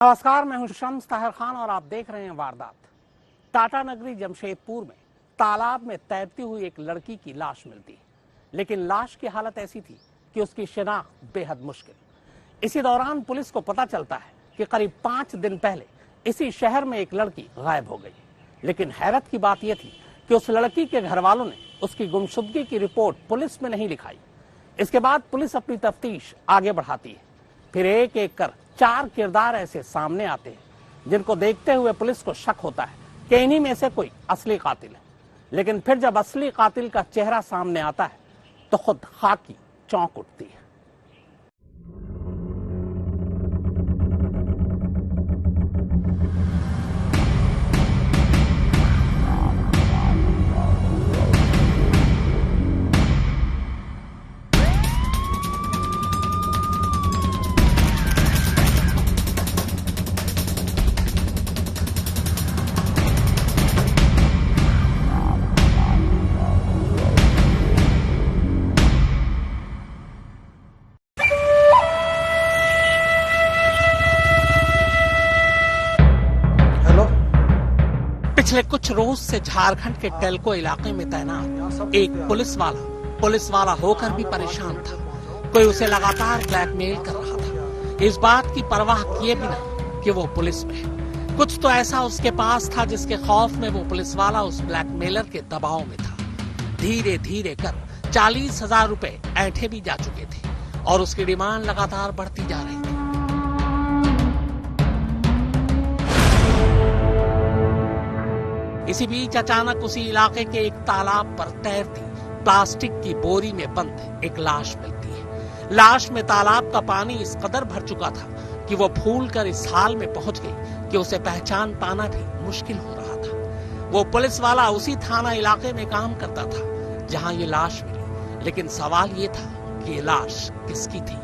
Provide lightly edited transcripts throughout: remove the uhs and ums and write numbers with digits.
नमस्कार, मैं हूं शम्स ताहिर खान और आप देख रहे हैं वारदात। टाटा नगरी जमशेदपुर में तालाब में तैरती हुई एक लड़की की लाश मिलती है, लेकिन लाश की हालत ऐसी थी कि उसकी शिनाख्त बेहद मुश्किल। इसी दौरान पुलिस को पता चलता है कि करीब 5 दिन पहले इसी शहर में एक लड़की गायब हो गई। लेकिन हैरत की बात यह थी कि उस लड़की के घर वालों ने उसकी गुमशुदगी की रिपोर्ट पुलिस में नहीं लिखाई। इसके बाद पुलिस अपनी तफ्तीश आगे बढ़ाती है। फिर एक एक कर 4 किरदार ऐसे सामने आते हैं जिनको देखते हुए पुलिस को शक होता है कि इन्हीं में से कोई असली कातिल है। लेकिन फिर जब असली कातिल का चेहरा सामने आता है तो खुद खाकी चौंक उठती है। पिछले कुछ रोज से झारखंड के टेल्को इलाके में तैनात एक पुलिस वाला होकर भी परेशान था। कोई उसे लगातार ब्लैकमेल कर रहा था, इस बात की परवाह किए बिना कि वो पुलिस में है। कुछ तो ऐसा उसके पास था जिसके खौफ में वो पुलिस वाला उस ब्लैकमेलर के दबाव में था। धीरे धीरे कर 40,000 रुपए ऐंठे भी जा चुके थे और उसकी डिमांड लगातार बढ़ती जा रही थी। इसी बीच अचानक उसी इलाके के एक तालाब पर तैरती प्लास्टिक की बोरी में बंद एक लाश मिलती है। लाश में तालाब का पानी इस कदर भर चुका था कि वो फूलकर इस हाल में पहुंच गई कि उसे पहचान पाना भी मुश्किल हो रहा था। वो पुलिस वाला उसी थाना इलाके में काम करता था जहां ये लाश मिली, लेकिन सवाल ये था कि ये लाश किसकी थी।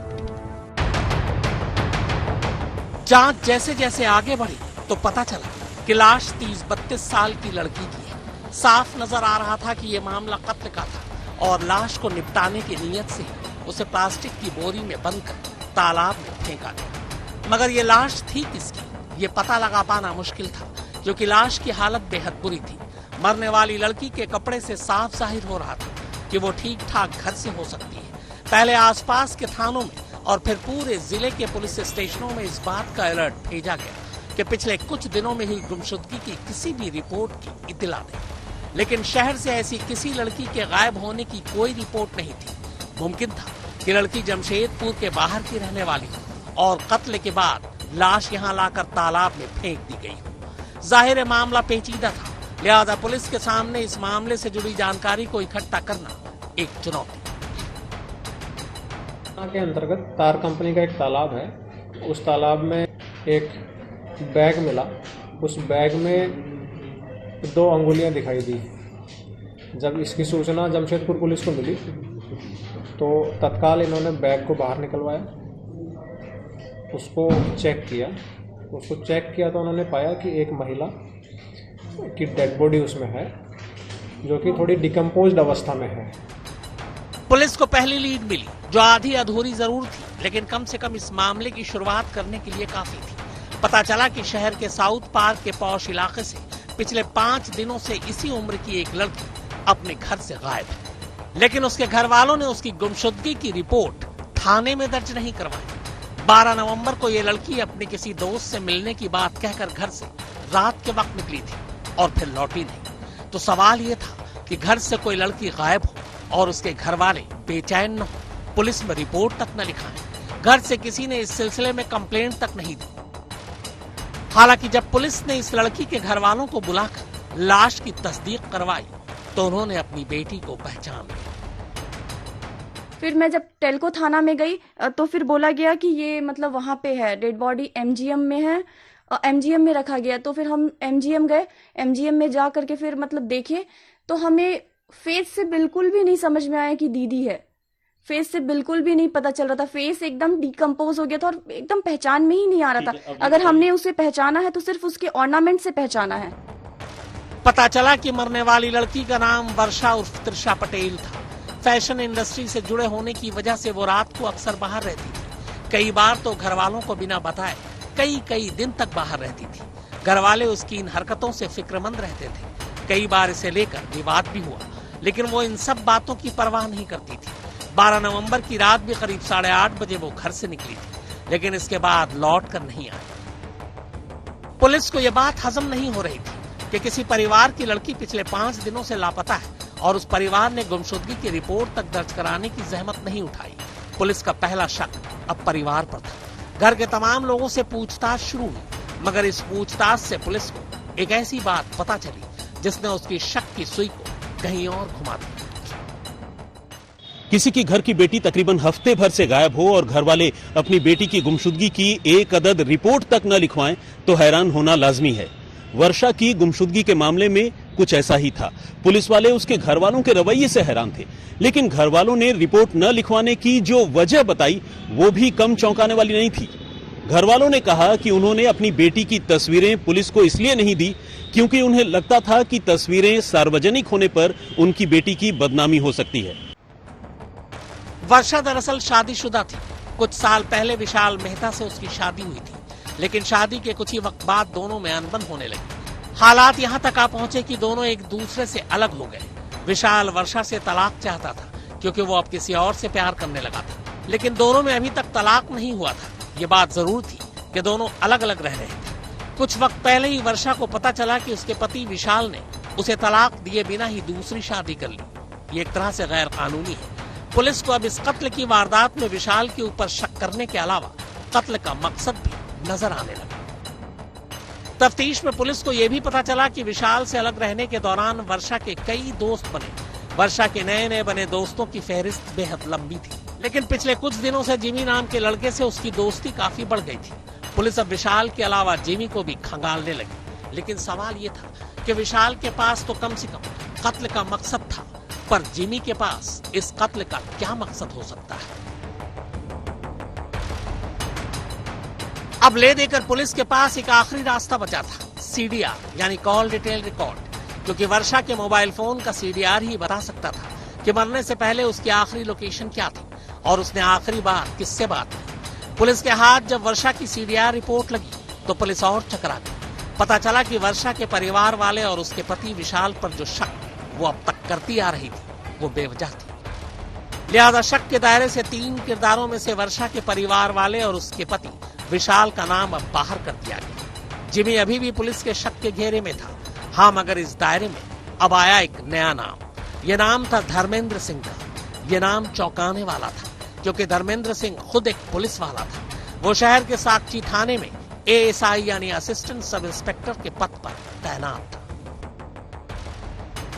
जांच जैसे जैसे आगे बढ़ी तो पता चला कि लाश 30-32 साल की लड़की की है। साफ नजर आ रहा था कि यह मामला कत्ल का था और लाश को निपटाने की नीयत से उसे प्लास्टिक की बोरी में बंद कर तालाब में फेंका गया। मगर ये लाश थी किसकी, ये पता लगा पाना मुश्किल था, क्योंकि लाश की हालत बेहद बुरी थी। मरने वाली लड़की के कपड़े से साफ जाहिर हो रहा था कि वो ठीक ठाक घर से हो सकती है। पहले आसपास के थानों में और फिर पूरे जिले के पुलिस स्टेशनों में इस बात का अलर्ट भेजा गया कि पिछले कुछ दिनों में ही गुमशुदगी की किसी भी रिपोर्ट की इत्तला नहीं। लेकिन शहर से ऐसी किसी लड़की के गायब होने की कोई रिपोर्ट नहीं थी। मुमकिन था कि लड़की जमशेदपुर के बाहर की रहने वाली हो और कत्ल के बाद लाश यहां लाकर तालाब में फेंक दी गई हो। जाहिर है मामला पेचीदा था, लिहाजा पुलिस के सामने इस मामले से जुड़ी जानकारी को इकट्ठा करना एक चुनौती। के अंतर्गत तार कंपनी का एक तालाब है। उस तालाब में एक बैग मिला। उस बैग में 2 अंगुलियां दिखाई दी। जब इसकी सूचना जमशेदपुर पुलिस को मिली तो तत्काल इन्होंने बैग को बाहर निकलवाया, उसको चेक किया तो उन्होंने पाया कि एक महिला की डेड बॉडी उसमें है, जो कि थोड़ी डिकम्पोज्ड अवस्था में है। पुलिस को पहली लीड मिली, जो आधी अधूरी जरूर थी, लेकिन कम से कम इस मामले की शुरुआत करने के लिए काफी थी। पता चला कि शहर के साउथ पार्क के पॉश इलाके से पिछले 5 दिनों से इसी उम्र की एक लड़की अपने घर से गायब है, लेकिन उसके घर वालों ने उसकी गुमशुदगी की रिपोर्ट थाने में दर्ज नहीं करवाई। 12 नवंबर को ये लड़की अपने किसी दोस्त से मिलने की बात कहकर घर से रात के वक्त निकली थी और फिर लौटी नहीं। तो सवाल ये था कि घर से कोई लड़की गायब हो और उसके घर वाले बेचैन न हो, पुलिस में रिपोर्ट तक न लिखाएं, घर से किसी ने इस सिलसिले में कंप्लेंट तक नहीं दी। हालांकि जब पुलिस ने इस लड़की के घर वालों को बुलाकर लाश की तस्दीक करवाई तो उन्होंने अपनी बेटी को पहचान लिया। फिर मैं जब टेल्को थाना में गई तो फिर बोला गया कि ये मतलब वहां पे है, डेड बॉडी एमजीएम में है, एमजीएम में रखा गया। तो फिर हम एमजीएम गए, एमजीएम में जा करके फिर मतलब देखे तो हमें फेस से बिल्कुल भी नहीं समझ में आया कि दीदी है। फेस से बिल्कुल भी नहीं पता चल रहा था, फेस एकदम डिकम्पोज हो गया था और एकदम पहचान में ही नहीं आ रहा था। अगर हमने उसे पहचाना है तो सिर्फ उसके ऑर्नामेंट से पहचाना है। पता चला कि मरने वाली लड़की का नाम वर्षा उर्फ त्रिशा पटेल था। फैशन इंडस्ट्री से जुड़े होने की वजह से वो रात को अक्सर बाहर रहती थी। कई बार तो घर वालों को बिना बताए कई कई दिन तक बाहर रहती थी। घर वाले उसकी इन हरकतों से फिक्रमंद रहते थे। कई बार इसे लेकर विवाद भी हुआ, लेकिन वो इन सब बातों की परवाह नहीं करती थी। 12 नवंबर की रात भी करीब 8:30 बजे वो घर से निकली थी, लेकिन इसके बाद लौट कर नहीं आई। पुलिस को यह बात हजम नहीं हो रही थी कि किसी परिवार की लड़की पिछले 5 दिनों से लापता है और उस परिवार ने गुमशुदगी की रिपोर्ट तक दर्ज कराने की जहमत नहीं उठाई। पुलिस का पहला शक अब परिवार पर था। घर के तमाम लोगों से पूछताछ शुरू हुई, मगर इस पूछताछ से पुलिस को एक ऐसी बात पता चली जिसने उसकी शक की सुई को कहीं और घुमा दिया। किसी की घर की बेटी तकरीबन हफ्ते भर से गायब हो और घर वाले अपनी बेटी की गुमशुदगी की एक अदद रिपोर्ट तक न लिखवाएं तो हैरान होना लाजमी है। वर्षा की गुमशुदगी के मामले में कुछ ऐसा ही था। पुलिस वाले उसके घर वालों के रवैये से हैरान थे, लेकिन घर वालों ने रिपोर्ट न लिखवाने की जो वजह बताई वो भी कम चौंकाने वाली नहीं थी। घर वालों ने कहा कि उन्होंने अपनी बेटी की तस्वीरें पुलिस को इसलिए नहीं दी क्योंकि उन्हें लगता था कि तस्वीरें सार्वजनिक होने पर उनकी बेटी की बदनामी हो सकती है। वर्षा दरअसल शादीशुदा थी। कुछ साल पहले विशाल मेहता से उसकी शादी हुई थी, लेकिन शादी के कुछ ही वक्त बाद दोनों में अनबन होने लगी। हालात यहाँ तक आ पहुंचे कि दोनों एक दूसरे से अलग हो गए। विशाल वर्षा से तलाक चाहता था क्योंकि वो अब किसी और से प्यार करने लगा था, लेकिन दोनों में अभी तक तलाक नहीं हुआ था। ये बात जरूर थी कि दोनों अलग अलग रह रहे थे। कुछ वक्त पहले ही वर्षा को पता चला कि उसके पति विशाल ने उसे तलाक दिए बिना ही दूसरी शादी कर ली। ये एक तरह से गैर कानूनी है। पुलिस को अब इस कत्ल की वारदात में विशाल के ऊपर शक करने के अलावा कत्ल का मकसद भी नजर आने लगा। तफ्तीश में पुलिस को यह भी पता चला कि विशाल से अलग रहने के दौरान वर्षा के कई दोस्त बने। वर्षा के नए नए बने दोस्तों की फहरिस्त बेहद लंबी थी, लेकिन पिछले कुछ दिनों से जिमी नाम के लड़के से उसकी दोस्ती काफी बढ़ गई थी। पुलिस अब विशाल के अलावा जिमी को भी खंगालने लगी, लेकिन सवाल ये था कि विशाल के पास तो कम से कम कत्ल का मकसद था, पर जिमी के पास इस कत्ल का क्या मकसद हो सकता है? अब ले देकर पुलिस के पास एक आखिरी रास्ता बचा था, सीडीआर यानी कॉल डिटेल रिकॉर्ड, क्योंकि वर्षा के मोबाइल फोन का सीडीआर ही बता सकता था कि मरने से पहले उसकी आखिरी लोकेशन क्या थी और उसने आखिरी बार किससे बात की। पुलिस के हाथ जब वर्षा की सीडीआर रिपोर्ट लगी तो पुलिस और चकरा गई। पता चला कि वर्षा के परिवार वाले और उसके पति विशाल पर जो शक वो अब तक करती आ रही थी वो बेवजह थी। लिहाजा शक के दायरे से 3 किरदारों में से वर्षा के परिवार वाले और उसके पति विशाल का नाम अब बाहर कर दिया गया। जिमी अभी भी पुलिस के शक के घेरे में था। हाँ, मगर इस दायरे में अब आया एक नया नाम। यह नाम था धर्मेंद्र सिंह का। यह नाम चौंकाने वाला था क्योंकि धर्मेंद्र सिंह खुद एक पुलिस वाला था। वो शहर के साकची थाने में एएसआई यानी असिस्टेंट सब इंस्पेक्टर के पद पर तैनात था।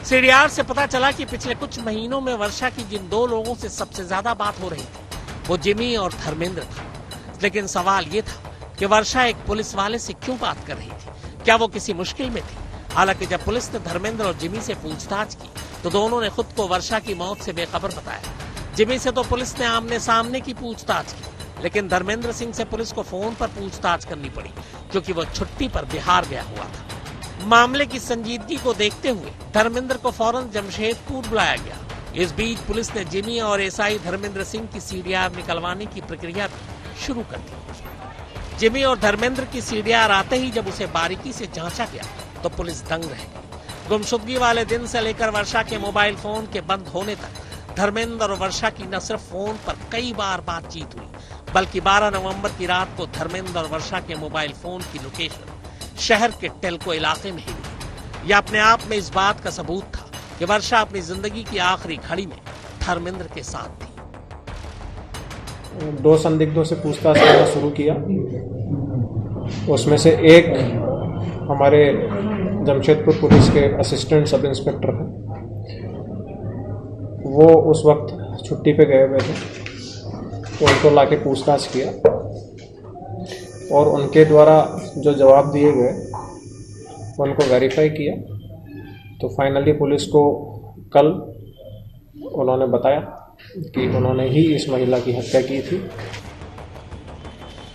सीडीआर से पता चला कि पिछले कुछ महीनों में वर्षा की जिन 2 लोगों से सबसे ज्यादा बात हो रही थी वो जिमी और धर्मेंद्र था। लेकिन सवाल ये था कि वर्षा एक पुलिस वाले से क्यों बात कर रही थी? क्या वो किसी मुश्किल में थी? हालांकि जब पुलिस ने धर्मेंद्र और जिमी से पूछताछ की तो दोनों ने खुद को वर्षा की मौत से बेखबर बताया। जिमी से तो पुलिस ने आमने सामने की पूछताछ की, लेकिन धर्मेंद्र सिंह से पुलिस को फोन पर पूछताछ करनी पड़ी क्योंकि वो छुट्टी पर बिहार गया हुआ था। मामले की संजीदगी को देखते हुए धर्मेंद्र को फौरन जमशेदपुर बुलाया गया। इस बीच पुलिस ने जिमी और एसआई धर्मेंद्र सिंह की सीडीआर निकलवाने की प्रक्रिया भी शुरू कर दी। जिमी और धर्मेंद्र की सीडीआर आते ही जब उसे बारीकी से जांचा गया तो पुलिस दंग रह गई। गुमशुदगी वाले दिन से लेकर वर्षा के मोबाइल फोन के बंद होने तक धर्मेंद्र और वर्षा की न सिर्फ फोन पर कई बार बातचीत हुई, बल्कि 12 नवंबर की रात को धर्मेंद्र और वर्षा के मोबाइल फोन की लोकेशन शहर के टेल्को इलाके में ही मिली। यह अपने आप में इस बात का सबूत था कि वर्षा अपनी जिंदगी की आखिरी घड़ी में धर्मेंद्र के साथ थी। 2 संदिग्धों से पूछताछ करना शुरू किया। उसमें से एक हमारे जमशेदपुर पुलिस के असिस्टेंट सब इंस्पेक्टर हैं। वो उस वक्त छुट्टी पे गए हुए थे, तो उनको लाके पूछताछ किया और उनके द्वारा जो जवाब दिए गए उनको वेरीफाई किया। तो फाइनली पुलिस को कल उन्होंने बताया कि उन्होंने ही इस महिला की हत्या की थी।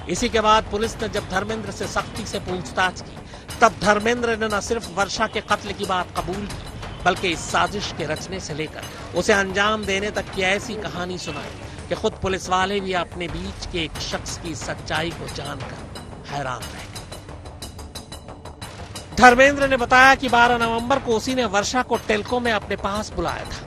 इसी के बाद पुलिस ने जब धर्मेंद्र से सख्ती से पूछताछ की तब धर्मेंद्र ने न सिर्फ वर्षा के कत्ल की बात कबूल की, बल्कि इस साजिश के रचने से लेकर उसे अंजाम देने तक की ऐसी कहानी सुनाई कि खुद पुलिस वाले भी अपने बीच के एक शख्स की सच्चाई को जानकर हैरान रह गए। धर्मेंद्र ने बताया कि 12 नवंबर को उसी ने वर्षा को टेल्को में अपने पास बुलाया था।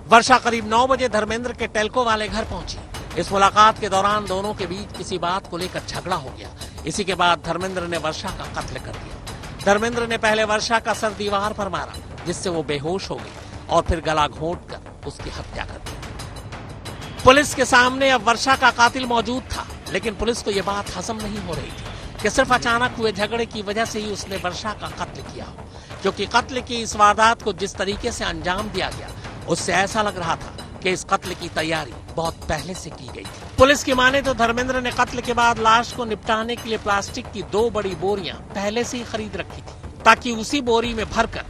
वर्षा करीब 9 बजे धर्मेंद्र के टेल्को वाले घर पहुंची। इस मुलाकात के दौरान दोनों के बीच किसी बात को लेकर झगड़ा हो गया। इसी के बाद धर्मेंद्र ने वर्षा का कत्ल कर दिया। धर्मेंद्र ने पहले वर्षा का सर दीवार पर मारा, जिससे वो बेहोश हो गई, और फिर गला घोंटकर उसकी हत्या कर दी। पुलिस के सामने अब वर्षा का कातिल मौजूद था, लेकिन पुलिस को यह बात हजम नहीं हो रही थी कि सिर्फ अचानक हुए झगड़े की वजह से ही उसने वर्षा का कत्ल किया हो, क्योंकि कत्ल की इस वारदात को जिस तरीके से अंजाम दिया गया, उससे ऐसा लग रहा था कि इस कत्ल की तैयारी बहुत पहले से की गई थी। पुलिस की माने तो धर्मेंद्र ने कत्ल के बाद लाश को निपटाने के लिए प्लास्टिक की 2 बड़ी बोरियां पहले से ही खरीद रखी थी, ताकि उसी बोरी में भरकर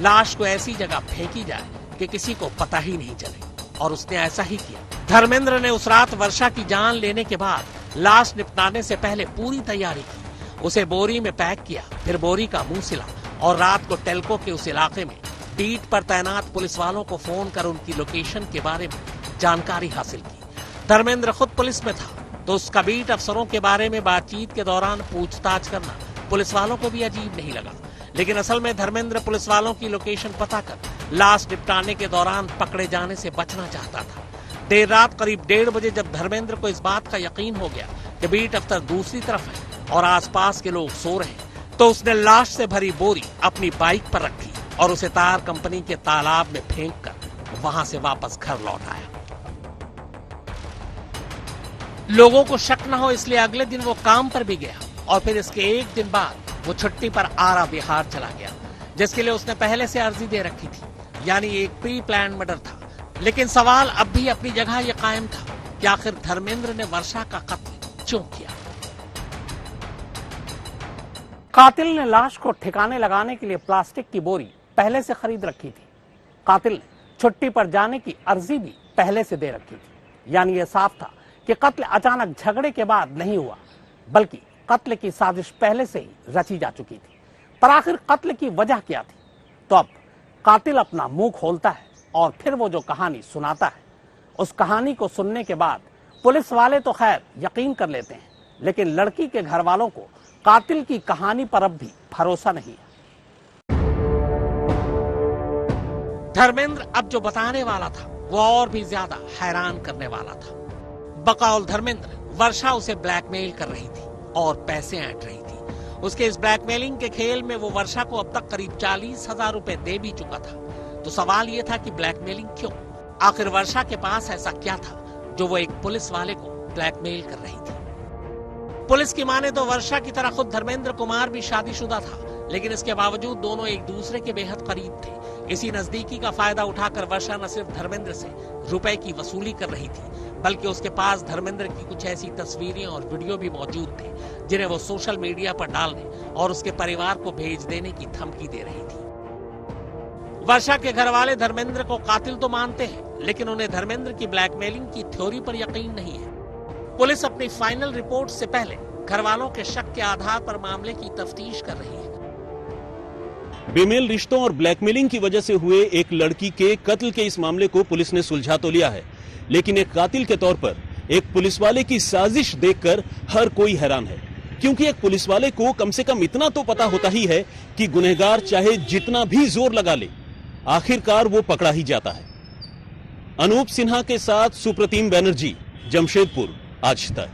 लाश को ऐसी जगह फेंकी जाए कि किसी को पता ही नहीं चले, और उसने ऐसा ही किया। धर्मेंद्र ने उस रात वर्षा की जान लेने के बाद लाश निपटाने से पहले पूरी तैयारी की। उसे बोरी में पैक किया, फिर बोरी का मुंह सिला और रात को टेल्को के उस इलाके में बीट पर तैनात पुलिस वालों को फोन कर उनकी लोकेशन के बारे में जानकारी हासिल की। धर्मेंद्र खुद पुलिस में था, तो उसका बीट अफसरों के बारे में बातचीत के दौरान पूछताछ करना पुलिस वालों को भी अजीब नहीं लगा। लेकिन असल में धर्मेंद्र पुलिस वालों की लोकेशन पता कर लाश निपटाने के दौरान पकड़े जाने से बचना चाहता था। देर रात करीब 1:30 बजे जब धर्मेंद्र को इस बात का यकीन हो गया कि बीट अफसर दूसरी तरफ है और आसपास के लोग सो रहे हैं, तो उसने लाश से भरी बोरी अपनी बाइक पर रखी और उसे तार कंपनी के तालाब में फेंककर वहां से वापस घर लौट आया। लोगों को शक न हो इसलिए अगले दिन वो काम पर भी गया, और फिर इसके 1 दिन बाद वो छुट्टी पर आरा बिहार चला गया, जिसके लिए उसने पहले से अर्जी दे रखी थी, यानी एक प्री प्लान मर्डर था। लेकिन सवाल अब भी अपनी जगह ये कायम था कि आखिर धर्मेंद्र ने वर्षा का कत्ल क्यों किया। कातिल ने लाश को ठिकाने लगाने के लिए प्लास्टिक की बोरी पहले से खरीद रखी थी। कातिल ने छुट्टी पर जाने की अर्जी भी पहले से दे रखी थी, यानी यह साफ था कि कत्ल अचानक झगड़े के बाद नहीं हुआ, बल्कि कत्ल की साजिश पहले से ही रची जा चुकी थी। पर आखिर कत्ल की वजह क्या थी? तो अब कातिल अपना मुंह खोलता है और फिर वो जो कहानी सुनाता है, उस कहानी को सुनने के बाद पुलिस वाले तो खैर यकीन कर लेते हैं, लेकिन लड़की के घर वालों को कातिल की कहानी पर अब भी भरोसा नहीं है। धर्मेंद्र अब जो बताने वाला था वो और भी ज्यादा हैरान करने वाला था। बकौल धर्मेंद्र, वर्षा उसे ब्लैकमेल कर रही थी और पैसे ऐंठ रही थी। उसके इस ब्लैकमेलिंग के खेल में वो वर्षा को अब तक करीब 40,000 रुपए दे भी चुका था। तो सवाल ये था कि ब्लैकमेलिंग क्यों? आखिर वर्षा के पास ऐसा क्या था जो वो एक पुलिस वाले को ब्लैकमेल कर रही थी? पुलिस की माने तो वर्षा की तरह खुद धर्मेंद्र कुमार भी शादीशुदा था, लेकिन इसके बावजूद दोनों एक दूसरे के बेहद करीब थे। इसी नजदीकी का फायदा उठाकर वर्षा न सिर्फ धर्मेंद्र से रुपए की वसूली कर रही थी, बल्कि उसके पास धर्मेंद्र की कुछ ऐसी तस्वीरें और वीडियो भी मौजूद थे जिन्हें वो सोशल मीडिया पर डालने और उसके परिवार को भेज देने की धमकी दे रही थी। वर्षा के घर वाले धर्मेंद्र को कातिल तो मानते हैं, लेकिन उन्हें धर्मेंद्र की ब्लैकमेलिंग की थ्योरी पर यकीन नहीं है। पुलिस अपनी फाइनल रिपोर्ट से पहले घर वालों के शक के आधार पर मामले की तफ्तीश कर रही है। बेमेल रिश्तों और ब्लैकमेलिंग की वजह से हुए एक लड़की के कत्ल के इस मामले को पुलिस ने सुलझा तो लिया है, लेकिन एक कातिल के तौर पर एक पुलिस वाले की साजिश देखकर हर कोई हैरान है, क्योंकि एक पुलिस वाले को कम से कम इतना तो पता होता ही है कि गुनहगार चाहे जितना भी जोर लगा ले, आखिरकार वो पकड़ा ही जाता है। अनूप सिन्हा के साथ सुप्रतिम बैनर्जी, जमशेदपुर, आज तक।